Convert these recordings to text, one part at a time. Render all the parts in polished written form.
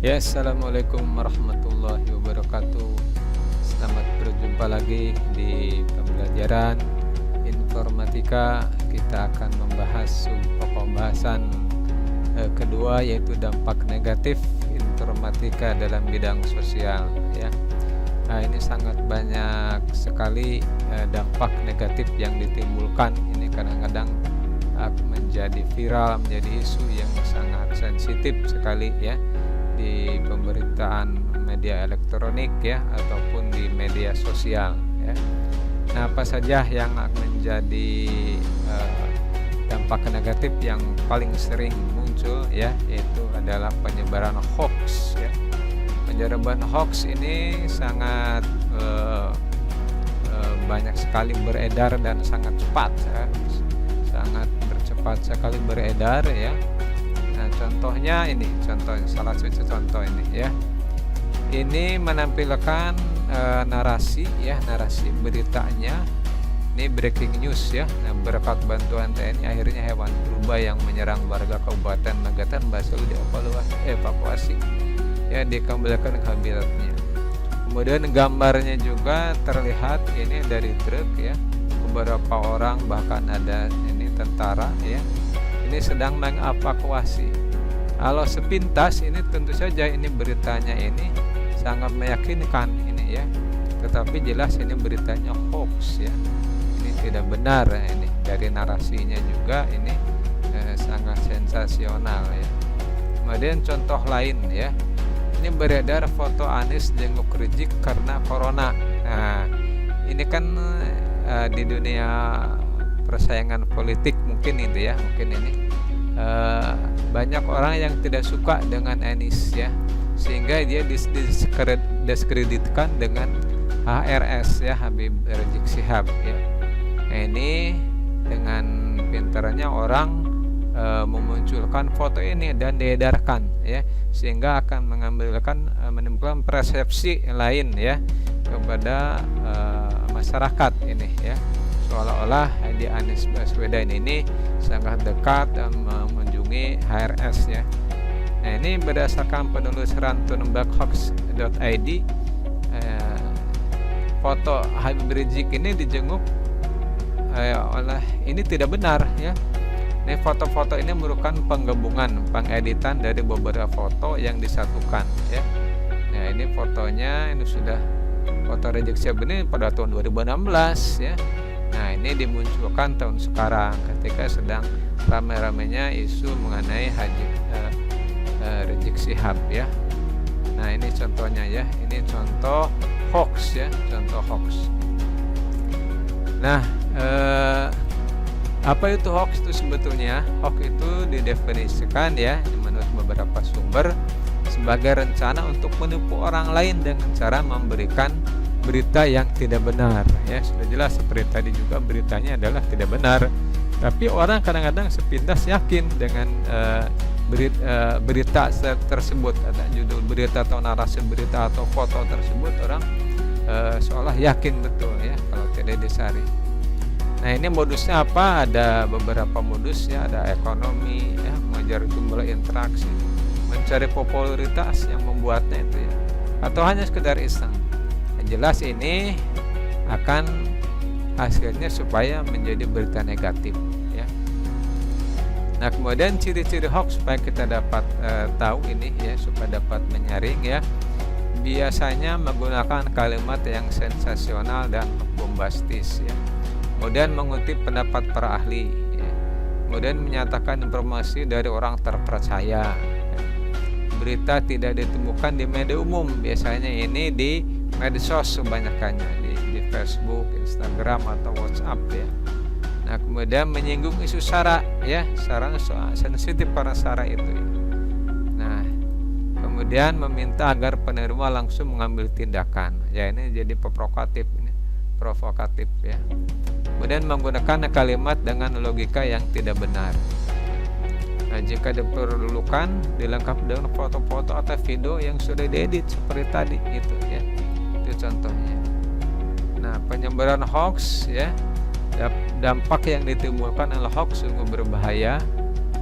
Ya, assalamualaikum warahmatullahi wabarakatuh. Selamat berjumpa lagi di pembelajaran informatika. Kita akan membahas pembahasan kedua, yaitu dampak negatif informatika dalam bidang sosial. Ya, nah, ini sangat banyak sekali dampak negatif yang ditimbulkan. Ini kadang-kadang menjadi viral, menjadi isu yang sangat sensitif sekali ya, di pemberitaan media elektronik ya, ataupun di media sosial ya. Nah, apa saja yang menjadi dampak negatif yang paling sering muncul ya, yaitu adalah penyebaran hoax ya. Penyebaran hoax ini sangat banyak sekali beredar dan sangat cepat ya. Sangat bercepat sekali beredar ya. Nah, contohnya ini, salah satu contoh ini ya. Ini menampilkan narasi ya, narasi beritanya. Ini breaking news ya. Nah, berkat bantuan TNI akhirnya hewan purba yang menyerang warga Kabupaten Magetan berhasil dievakuasi ya, dikembalikan ke habitatnya. Kemudian gambarnya juga terlihat ini dari truk ya. Beberapa orang, bahkan ada ini tentara ya, ini sedang mengevakuasi. Kalau sepintas ini tentu saja ini beritanya ini sangat meyakinkan ini ya, tetapi jelas ini beritanya hoax ya, ini tidak benar ini. Dari narasinya juga ini sangat sensasional ya. Kemudian contoh lain ya, ini beredar foto Anies jenguk Rizik karena corona. Nah, ini kan di dunia persaingan politik mungkin itu ya, mungkin ini banyak orang yang tidak suka dengan Anies ya, sehingga dia diskreditkan dengan HRS ya, Habib Rizik Syihab ya. Nah, ini dengan pintarnya orang memunculkan foto ini dan diedarkan ya, sehingga akan menimbulkan persepsi lain ya kepada masyarakat ini ya, seolah-olah di Anies Baswedan ini sangat dekat dan mengunjungi HRS ya. Nah, ini berdasarkan penelusuran tunbakhoax.id, foto Habib Rizik ini dijenguk oleh ini tidak benar ya. Ini foto-foto ini merupakan penggabungan, pengeditan dari beberapa foto yang disatukan ya. Nah, ini fotonya, ini sudah foto Rizik Syihab ini pada tahun 2016 ya. Nah, ini dimunculkan tahun sekarang ketika sedang ramai-ramainya isu mengenai Rizik Syihab ya. Nah, ini contohnya ya, ini contoh hoax ya, contoh hoax. Nah, apa itu hoax itu sebetulnya? Hoax itu didefinisikan ya menurut beberapa sumber sebagai rencana untuk menipu orang lain dengan cara memberikan berita yang tidak benar ya. Sudah jelas seperti tadi juga, beritanya adalah tidak benar, tapi orang kadang-kadang sepintas yakin dengan berita tersebut, ada judul berita atau narasi berita atau foto tersebut, orang seolah yakin betul ya kalau tidak disari. Nah, ini modusnya apa? Ada beberapa modus ya, ada ekonomi ya, mengejar jumlah interaksi, mencari popularitas yang membuatnya itu ya, atau hanya sekedar iseng. Yang jelas ini akan hasilnya supaya menjadi berita negatif ya. Nah, kemudian ciri-ciri hoax supaya kita dapat tahu ini ya, supaya dapat menyaring ya, biasanya menggunakan kalimat yang sensasional dan bombastis ya. Kemudian mengutip pendapat para ahli ya. Kemudian menyatakan informasi dari orang terpercaya ya. Berita tidak ditemukan di media umum, biasanya ini di medsos kebanyakannya, di Facebook, Instagram atau WhatsApp ya. Nah, kemudian menyinggung isu SARA ya, SARA soal sensitif para SARA itu ya. Nah, kemudian meminta agar penerima langsung mengambil tindakan ya, ini jadi provokatif ya. Kemudian menggunakan kalimat dengan logika yang tidak benar. Nah, jika diperlukan dilengkapi dengan foto-foto atau video yang sudah diedit seperti tadi itu ya. Itu contohnya. Nah, penyebaran hoax ya Dampak yang ditimbulkan oleh hoax sungguh berbahaya.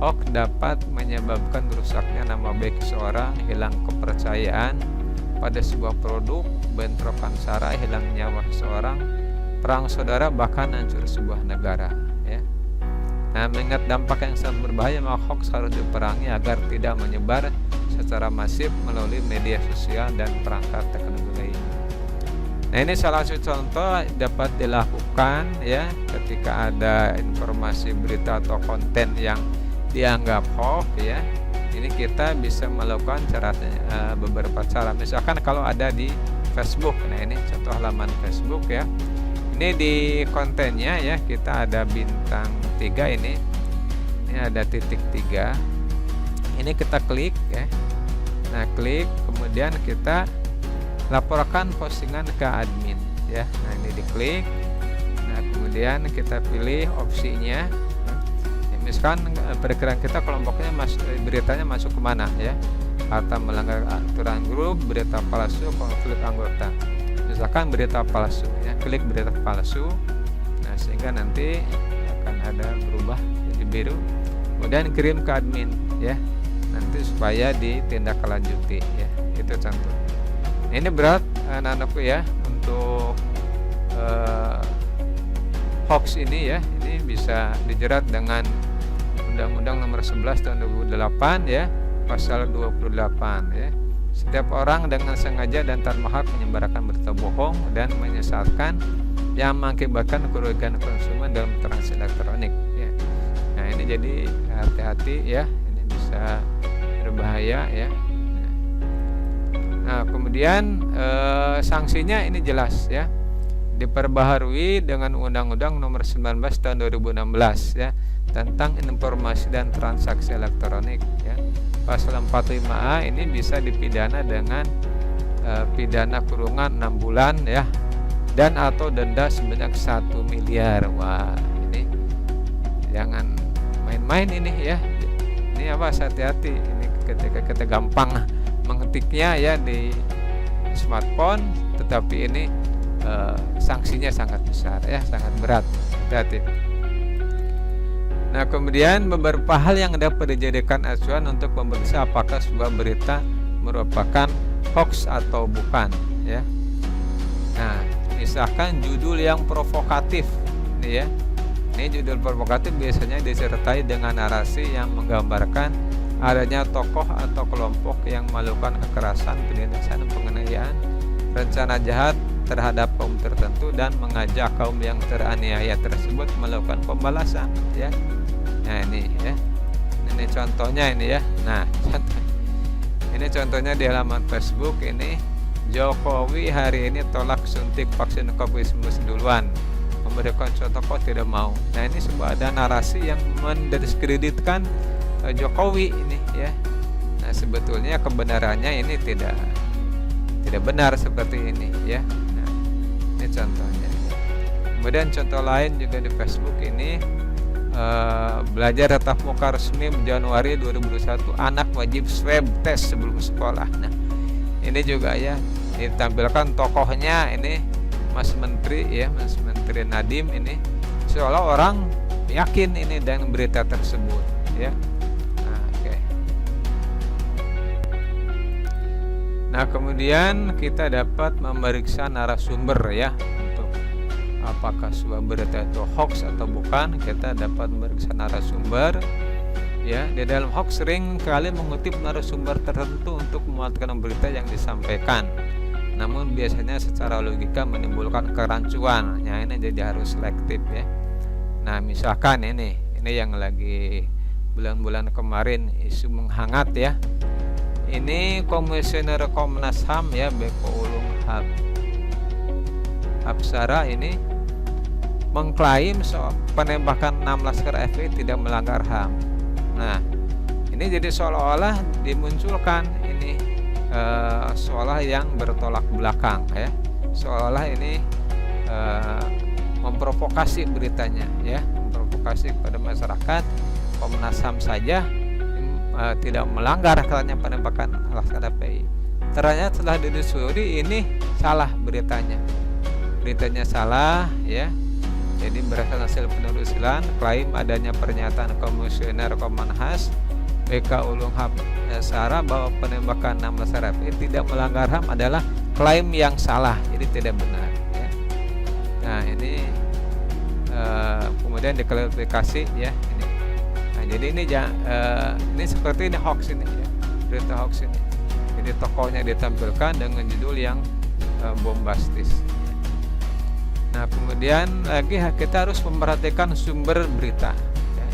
Hoax dapat menyebabkan rusaknya nama baik seseorang, hilang kepercayaan pada sebuah produk, bentrokan sara, hilang nyawa seseorang, perang saudara, bahkan hancur sebuah negara, ya. Nah, mengingat dampak yang sangat berbahaya, maka hoax harus diperangi agar tidak menyebar secara masif melalui media sosial dan perangkat teknologi lain. Nah, ini salah satu contoh dapat dilakukan ya ketika ada informasi, berita atau konten yang dianggap hoax ya. Ini kita bisa melakukan beberapa cara. Misalkan kalau ada di Facebook. Nah, ini contoh halaman Facebook ya. Ini di kontennya ya, kita ada bintang 3 ini. Ini ada titik 3. Ini kita klik ya. Nah, klik, kemudian kita laporkan postingan ke admin ya. Nah, ini diklik. Nah, kemudian kita pilih opsinya. Ya, misalkan perkiraan kita kelompoknya beritanya masuk kemana ya. Harta melanggar aturan grup, berita palsu, konflik anggota. Misalkan berita palsu ya, klik berita palsu. Nah, sehingga nanti akan ada berubah jadi biru. Kemudian kirim ke admin ya. Nanti supaya ditindaklanjuti ya. Itu contoh. Ini berat anak-anakku ya untuk hoax ini ya. Ini bisa dijerat dengan Undang-Undang Nomor 11 Tahun 2008 ya, pasal 28 ya. Setiap orang dengan sengaja dan tanpa hak menyebarkan berita bohong dan menyesatkan yang mengakibatkan kerugian konsumen dalam transaksi elektronik ya. Nah, ini jadi hati-hati ya. Ini bisa berbahaya ya. Nah, kemudian sanksinya ini jelas ya. Diperbaharui dengan Undang-Undang Nomor 19 Tahun 2016 ya, tentang informasi dan transaksi elektronik ya. Pasal 45A ini bisa dipidana dengan pidana kurungan 6 bulan ya, dan atau denda sebanyak 1 miliar. Wah, ini jangan main-main ini ya. Ini apa, hati-hati ini ketika kita gampang mengetiknya ya di smartphone, tetapi ini sanksinya sangat besar ya, sangat berat. Hati-hati. Nah, kemudian beberapa hal yang dapat dijadikan acuan untuk memeriksa apakah sebuah berita merupakan hoax atau bukan ya. Nah, misalkan judul yang provokatif ini ya. Ini judul provokatif biasanya disertai dengan narasi yang menggambarkan adanya tokoh atau kelompok yang melakukan kekerasan, penindasan, penganiayaan, rencana jahat terhadap kaum tertentu dan mengajak kaum yang teraniaya tersebut melakukan pembalasan ya. Nah, ini ya. Ini contohnya ini ya. Nah, ini contohnya di halaman Facebook ini. Jokowi hari ini tolak suntik vaksin COVID-19 duluan. Memberikan contoh kok tidak mau. Nah, ini sebuah ada narasi yang mendiskreditkan Jokowi ini ya. Nah, sebetulnya kebenarannya ini tidak benar seperti ini ya. Nah, ini contohnya. Kemudian contoh lain juga di Facebook ini, belajar tatap muka resmi Januari 2021, anak wajib swab tes sebelum sekolah. Nah, ini juga ya ditampilkan tokohnya ini Mas Menteri ya, Mas Menteri Nadiem ini, seolah orang yakin ini dengan berita tersebut ya. Nah, kemudian kita dapat memeriksa narasumber ya, untuk apakah sebuah berita itu hoax atau bukan. Kita dapat memeriksa narasumber ya. Di dalam hoax sering kali mengutip narasumber tertentu untuk memuatkan berita yang disampaikan, namun biasanya secara logika menimbulkan kerancuan ya. Ini jadi harus selektif ya. Nah, misalkan ini yang lagi bulan-bulan kemarin isu menghangat ya. Ini Komisioner Komnas HAM ya, Beko Ulung Hapsara ini mengklaim soal penembakan 6 Laskar FPI tidak melanggar HAM. Nah, ini jadi seolah-olah dimunculkan ini seolah yang bertolak belakang ya, seolah ini memprovokasi beritanya ya, memprovokasi kepada masyarakat. Komnas HAM saja tidak melanggar katanya penembakan Laskar FPI. Ternyata setelah ditelusuri ini salah beritanya salah ya. Jadi berdasarkan hasil penelusuran, klaim adanya pernyataan Komisioner Komnas BK Ulung Hapsara bahwa penembakan 16 Rafi tidak melanggar HAM adalah klaim yang salah, jadi tidak benar ya. Nah ini kemudian diklarifikasi ya ini. Nah jadi ini seperti ini hoax ini ya, berita hoax ini. Jadi tokohnya ditampilkan dengan judul yang bombastis. Nah kemudian lagi kita harus memperhatikan sumber berita ya.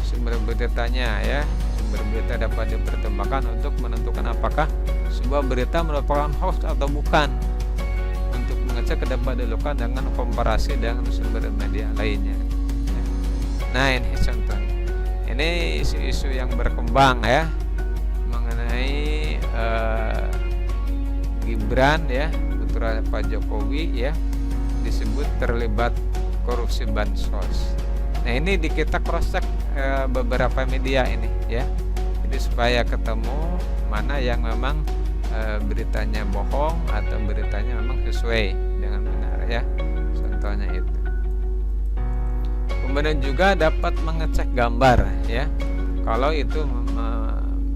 Sumber beritanya ya, sumber berita dapat dipertimbangkan untuk menentukan apakah sebuah berita merupakan hoax atau bukan. Untuk mengecek dapat dilakukan dengan komparasi dengan sumber media lainnya ya. Nah ini contoh, ini isu-isu yang berkembang ya mengenai Gibran ya, putra Pak Jokowi ya, disebut terlibat korupsi bansos. Nah ini kita cross check beberapa media ini ya, jadi supaya ketemu mana yang memang beritanya bohong atau beritanya memang sesuai dengan benar ya, contohnya itu. Kemudian juga dapat mengecek gambar ya, kalau itu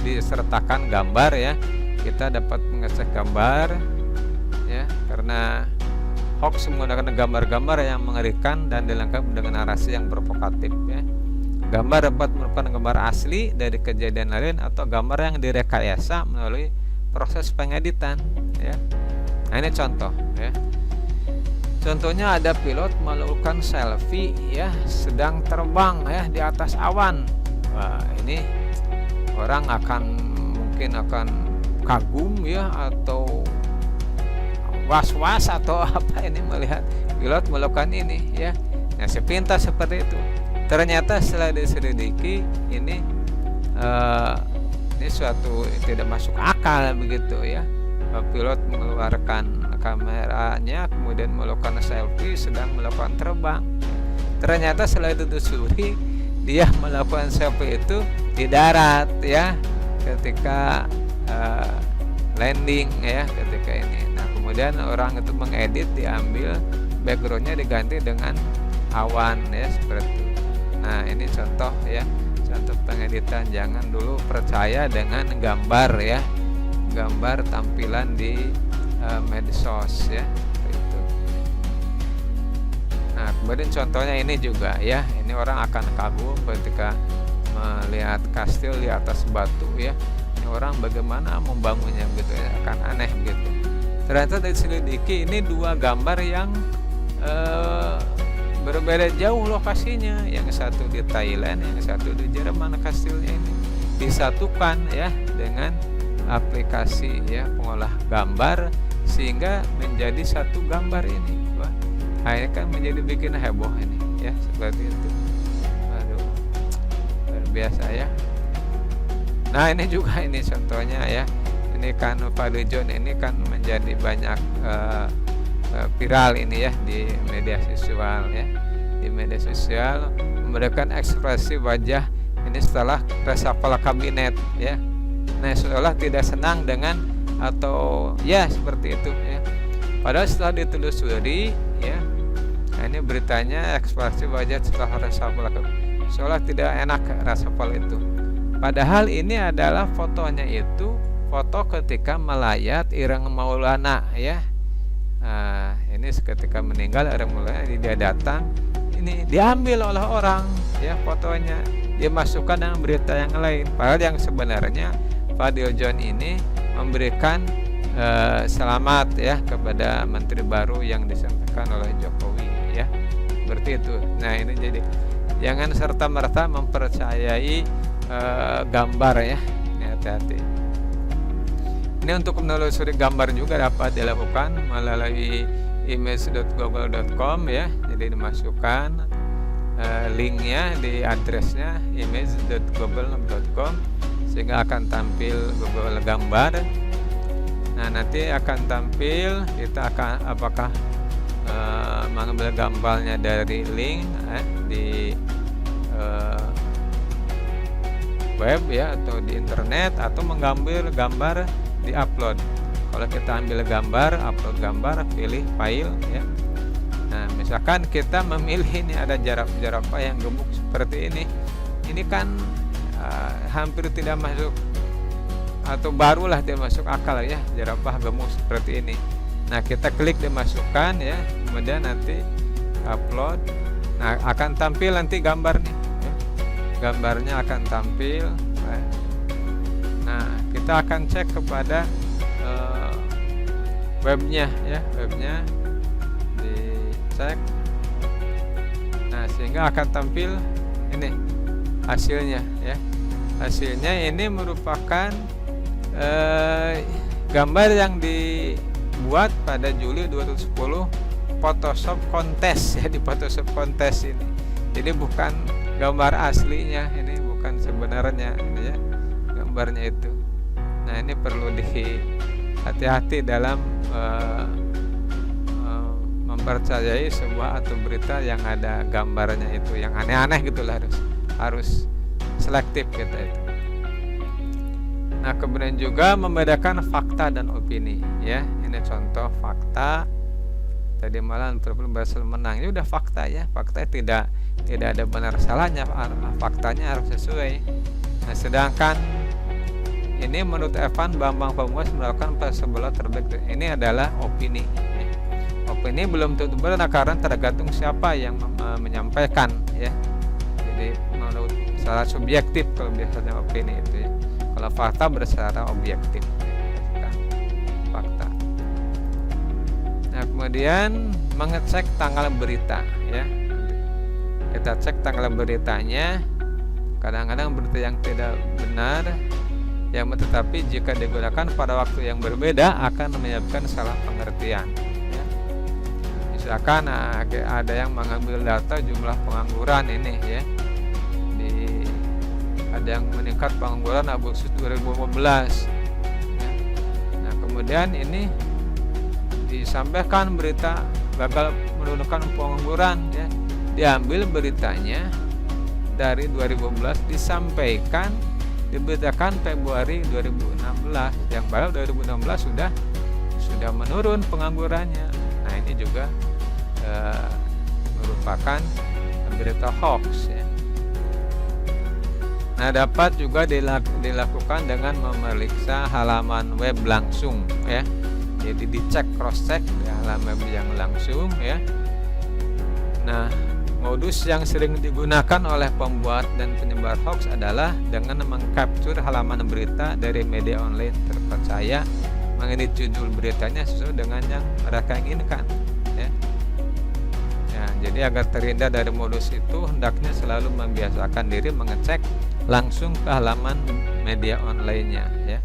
disertakan gambar ya, kita dapat mengecek gambar ya, karena hoax menggunakan gambar-gambar yang mengerikan dan dilengkapi dengan narasi yang provokatif ya. Gambar dapat merupakan gambar asli dari kejadian lain atau gambar yang direkayasa melalui proses pengeditan ya. Nah ini contoh ya. Contohnya ada pilot melakukan selfie ya, sedang terbang ya di atas awan. Wah, ini orang mungkin akan kagum ya, atau was-was atau apa ini melihat pilot melakukan ini ya. Nah sepintas seperti itu. Ternyata setelah diselidiki ini suatu tidak masuk akal begitu ya. Pilot mengeluarkan kameranya kemudian melakukan selfie sedang melakukan terbang. Ternyata setelah ditelusuri dia melakukan selfie itu di darat ya, ketika landing ya, ketika ini. Kemudian orang itu mengedit, diambil backgroundnya diganti dengan awan ya, seperti itu. Nah ini contoh ya, contoh pengeditan. Jangan dulu percaya dengan gambar ya, gambar tampilan di medsos ya, itu. Nah kemudian contohnya ini juga ya, ini orang akan kagum ketika melihat kastil di atas batu ya. Ini orang bagaimana membangunnya gitu ya, akan aneh gitu. Ternyata diselidiki ini dua gambar yang berbeda jauh lokasinya. Yang satu di Thailand, yang satu di Jerman kastilnya ini. Disatukan ya dengan aplikasi ya pengolah gambar sehingga menjadi satu gambar ini. Wah, akhirnya kan menjadi bikin heboh ini ya, seperti itu. Aduh, luar biasa ya. Nah ini juga ini contohnya ya. Ini kan Fadlizon ini kan menjadi banyak viral ini ya di media sosial ya. Di media sosial memberikan ekspresi wajah ini setelah reshuffle kabinet ya. Nah seolah tidak senang dengan atau ya seperti itu ya. Padahal setelah ditelusuri ya, nah ini beritanya ekspresi wajah setelah reshuffle kabinet, seolah tidak enak reshuffle itu. Padahal ini adalah fotonya itu foto ketika melayat Ireng Maulana ya. Nah, ini ketika meninggal Ireng Maulana, dia datang, ini diambil oleh orang ya fotonya, dia masukkan dengan berita yang lain. Padahal yang sebenarnya Fadlizon ini memberikan selamat ya kepada menteri baru yang disampaikan oleh Jokowi ya, seperti itu. Nah ini jadi jangan serta-merta mempercayai gambar ya, ini hati-hati. Ini untuk menelusuri gambar juga dapat dilakukan melalui image.google.com ya. Jadi dimasukkan linknya di addresnya image.google.com sehingga akan tampil Google gambar. Nah nanti akan tampil kita akan apakah mengambil gambarnya dari link di web ya atau di internet, atau mengambil gambar di upload. Kalau kita ambil gambar, upload gambar, pilih file ya. Nah Misalkan kita memilih ini ada jerapah yang gemuk seperti ini kan hampir tidak masuk atau barulah dia masuk akal ya, jerapah gemuk seperti ini. Nah, kita klik dimasukkan ya, kemudian nanti upload. Nah, akan tampil nanti gambar nih ya. Gambarnya akan tampil. Nah, kita akan cek kepada webnya ya, webnya dicek. Nah, sehingga akan tampil ini hasilnya ya. Hasilnya ini merupakan gambar yang dibuat pada Juli 2010 Photoshop kontes ya, di Photoshop kontes ini. Jadi bukan gambar aslinya, ini bukan sebenarnya ini ya gambarnya itu. Nah, ini perlu hati-hati dalam mempercayai sebuah atau berita yang ada gambarnya itu, yang aneh-aneh gitulah, harus selektif kita itu. Nah, kemudian juga membedakan fakta dan opini ya. Ini contoh fakta. Tadi malam berhasil menang, ini udah fakta ya. Fakta tidak ada benar salahnya, faktanya harus sesuai. Nah, sedangkan ini menurut Evan Bambang Pamungkas melakukan persebaya terbaik, ini adalah opini. Opini belum tentu benar karena tergantung siapa yang menyampaikan ya. Jadi menurut secara subjektif kalau biasanya opini itu ya. Kalau fakta bersara objektif ya. Fakta. Nah, kemudian mengecek tanggal berita ya. Kita cek tanggal beritanya. Kadang-kadang berita yang tidak benar yang tetapi jika digunakan pada waktu yang berbeda akan menyebabkan salah pengertian ya. Misalkan ada yang mengambil data jumlah pengangguran ini ya, ada yang meningkat pengangguran Agustus 2015 ya. Nah, kemudian ini disampaikan berita gagal menurunkan pengangguran ya, diambil beritanya dari 2015 disampaikan diberitakan Februari 2016, yang baru 2016 sudah menurun penganggurannya. Nah, ini juga merupakan berita hoax ya. Nah, dapat juga dilakukan dengan memeriksa halaman web langsung ya. Jadi dicek cross check di halaman web yang langsung ya. Nah, modus yang sering digunakan oleh pembuat dan penyebar hoax adalah dengan mengcapture halaman berita dari media online terpercaya, mengedit judul beritanya sesuai dengan yang mereka inginkan ya. Jadi agar terhindar dari modus itu, hendaknya selalu membiasakan diri mengecek langsung ke halaman media online-nya ya.